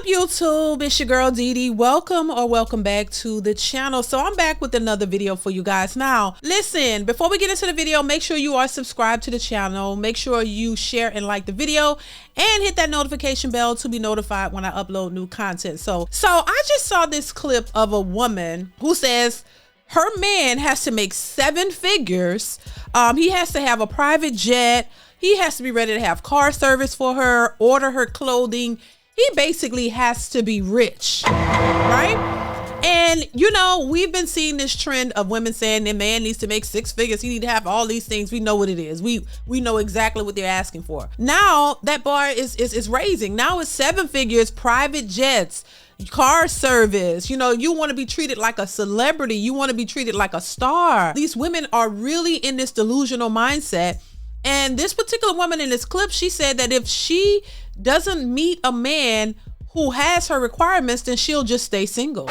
YouTube? It's your girl DeeDee. Welcome back to the channel. So I'm back with another video for you guys. Now, listen, before we get into the video, make sure you are subscribed to the channel. Make sure you share and like the video and hit that notification bell to be notified when I upload new content. So I just saw this clip of a woman who says her man has to make 7 figures. He has to have a private jet. He has to be ready to have car service for her, order her clothing. He basically has to be rich, right? And you know, we've been seeing this trend of women saying their man needs to make 6 figures. He need to have all these things. We know what it is. We know exactly what they're asking for. Now that bar is raising. Now it's 7 figures, private jets, car service. You know, you want to be treated like a celebrity. You want to be treated like a star. These women are really in this delusional mindset. And this particular woman in this clip, she said that if she doesn't meet a man who has her requirements, then she'll just stay single.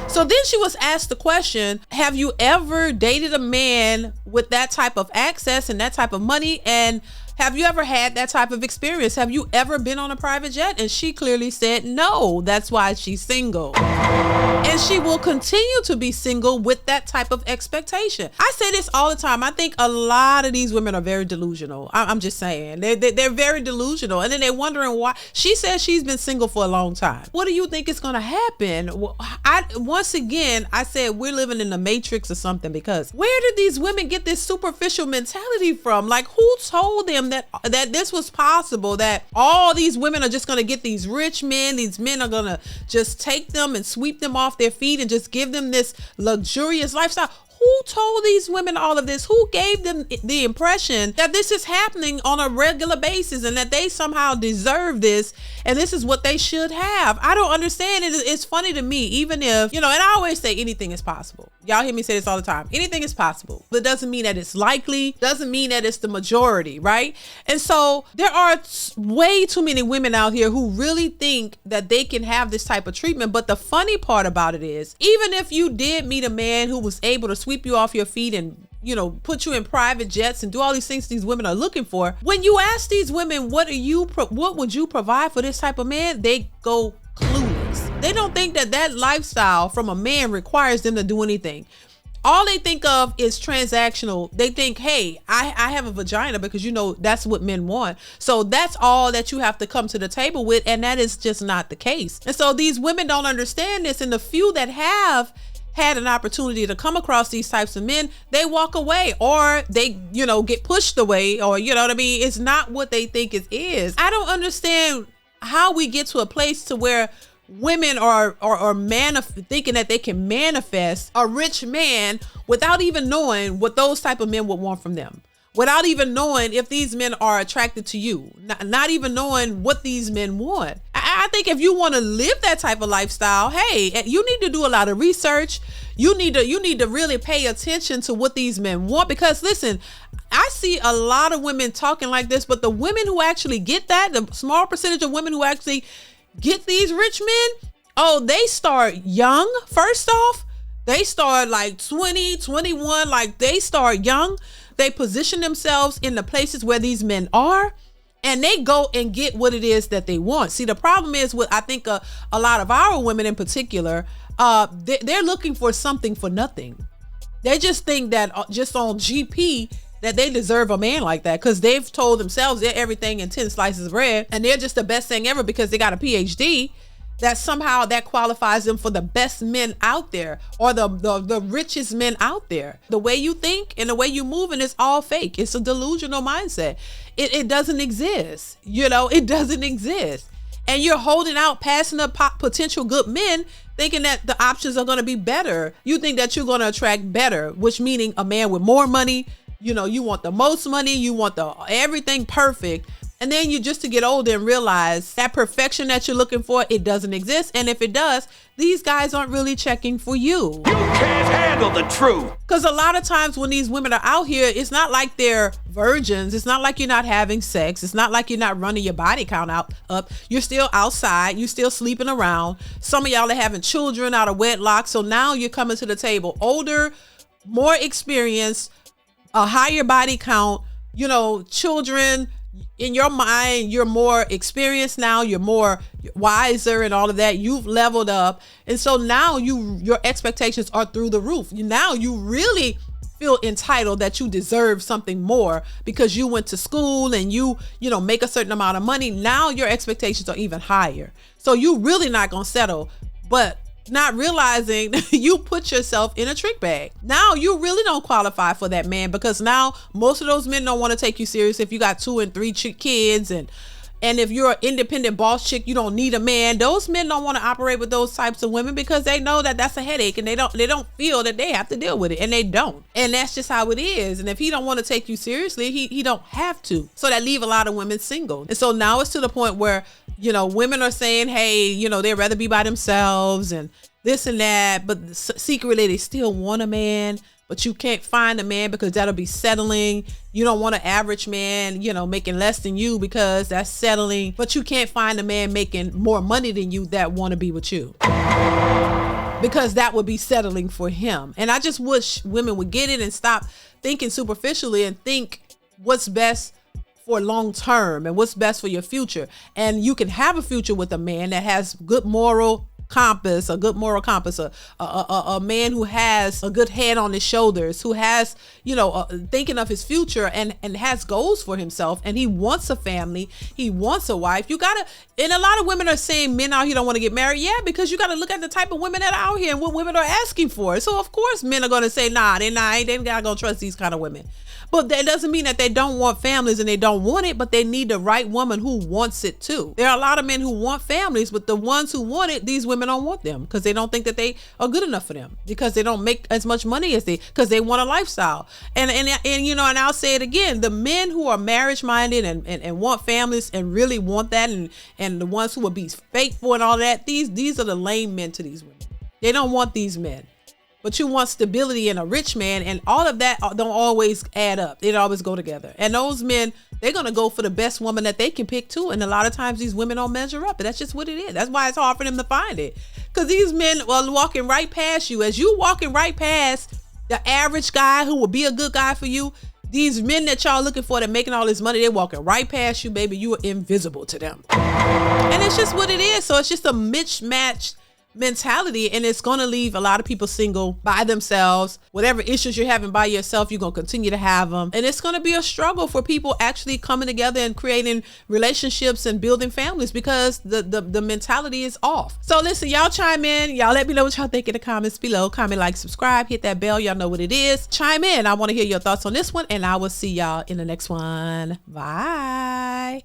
So then she was asked the question, have you ever dated a man with that type of access and that type of money? And have you ever had that type of experience? Have you ever been on a private jet? And she clearly said no. That's why she's single. And she will continue to be single with that type of expectation. I say this all the time. I think a lot of these women are very delusional. I'm just saying. They're very delusional. And then they're wondering why. She says she's been single for a long time. What do you think is going to happen? Once again, I said we're living in the matrix or something, because where did these women get this superficial mentality from? Like, who told them that this was possible, that all these women are just going to get these rich men, these men are going to just take them and sweep them off their feet and just give them this luxurious lifestyle? Who told these women all of this? Who gave them the impression that this is happening on a regular basis and that they somehow deserve this and this is what they should have? I don't understand it. It's funny to me, even if, you know, and I always say anything is possible. Y'all hear me say this all the time. Anything is possible, but it doesn't mean that it's likely, doesn't mean that it's the majority, right? And so there are way too many women out here who really think that they can have this type of treatment. But the funny part about it is, even if you did meet a man who was able to sweep you off your feet and, you know, put you in private jets and do all these things these women are looking for, when you ask these women, what would you provide for this type of man? They go clueless. They don't think that lifestyle from a man requires them to do anything. All they think of is transactional. They think, hey, I have a vagina, because, you know, that's what men want. So that's all that you have to come to the table with. And that is just not the case. And so these women don't understand this. And the few that have had an opportunity to come across these types of men, they walk away, or they, you know, get pushed away, or, you know what I mean? It's not what they think it is. I don't understand how we get to a place to where women are thinking that they can manifest a rich man without even knowing what those type of men would want from them, without even knowing if these men are attracted to you, not even knowing what these men want. I think if you want to live that type of lifestyle, hey, you need to do a lot of research. You need to really pay attention to what these men want, because listen, I see a lot of women talking like this, but the women who actually get that, the small percentage of women who actually get these rich men, oh, they start young. First off, they start like 20, 21, like they start young. They position themselves in the places where these men are, and they go and get what it is that they want. See, the problem is with, I think a lot of our women in particular, they're looking for something for nothing. They just think that just on GP that they deserve a man like that, because they've told themselves they're everything in 10 slices of bread, and they're just the best thing ever because they got a PhD, that somehow that qualifies them for the best men out there, or the richest men out there. The way you think and the way you move, and it's all fake. It's a delusional mindset. It doesn't exist. You know, it doesn't exist. And you're holding out, passing up potential good men, thinking that the options are going to be better. You think that you're going to attract better, which meaning a man with more money. You know, you want the most money, you want the everything perfect. And then you just to get older and realize that perfection that you're looking for, it doesn't exist. And if it does, these guys aren't really checking for you. You can't handle the truth. Because a lot of times when these women are out here, it's not like they're virgins. It's not like you're not having sex. It's not like you're not running your body count up. You're still outside. You're still sleeping around. Some of y'all are having children out of wedlock. So now you're coming to the table older, more experienced, a higher body count, you know, children, in your mind, you're more experienced now, you're more wiser and all of that. You've leveled up. And so now your expectations are through the roof. Now you really feel entitled that you deserve something more because you went to school and you make a certain amount of money. Now your expectations are even higher. So you really not going to settle, but not realizing you put yourself in a trick bag. Now you really don't qualify for that man, because now most of those men don't want to take you serious if you got 2 and 3 kids, and if you're an independent boss chick, you don't need a man. Those men don't want to operate with those types of women because they know that that's a headache, and they don't feel that they have to deal with it, and they don't. And that's just how it is. And if he don't want to take you seriously, he don't have to. So that leave a lot of women single. And so now it's to the point where, women are saying, hey, they'd rather be by themselves and this and that, but secretly they still want a man. But you can't find a man because that'll be settling. You don't want an average man, making less than you, because that's settling. But you can't find a man making more money than you that want to be with you, because that would be settling for him. And I just wish women would get it and stop thinking superficially and think what's best for long term and what's best for your future. And you can have a future with a man that has a good moral compass, a man who has a good head on his shoulders, who has, thinking of his future and has goals for himself, and he wants a family, he wants a wife. And a lot of women are saying men out here don't want to get married. Yeah, because you got to look at the type of women that are out here and what women are asking for. So of course men are going to say, nah, they not gonna trust these kind of women. But that doesn't mean that they don't want families and they don't want it, but they need the right woman who wants it too. There are a lot of men who want families, but the ones who want it, these women don't want them because they don't think that they are good enough for them, because they don't make as much money as because they want a lifestyle. And I'll say it again, the men who are marriage minded and want families and really want that, and the ones who will be faithful and all that, these are the lame men to these women. They don't want these men. But you want stability and a rich man, and all of that don't always add up. It always go together. And those men, they're going to go for the best woman that they can pick too. And a lot of times these women don't measure up, but that's just what it is. That's why it's hard for them to find it. Because these men are walking right past you. As you walking right past the average guy who will be a good guy for you, these men that y'all looking for that making all this money, they're walking right past you, baby. You are invisible to them. And it's just what it is. So it's just a mismatched mentality, and it's going to leave a lot of people single by themselves. Whatever issues you're having by yourself, you're going to continue to have them, and it's going to be a struggle for people actually coming together and creating relationships and building families, because the mentality is off. So listen, y'all chime in, y'all let me know what y'all think in the comments below. Comment, like, subscribe, hit that bell, y'all know what it is. Chime in, I want to hear your thoughts on this one, and I will see y'all in the next one. Bye.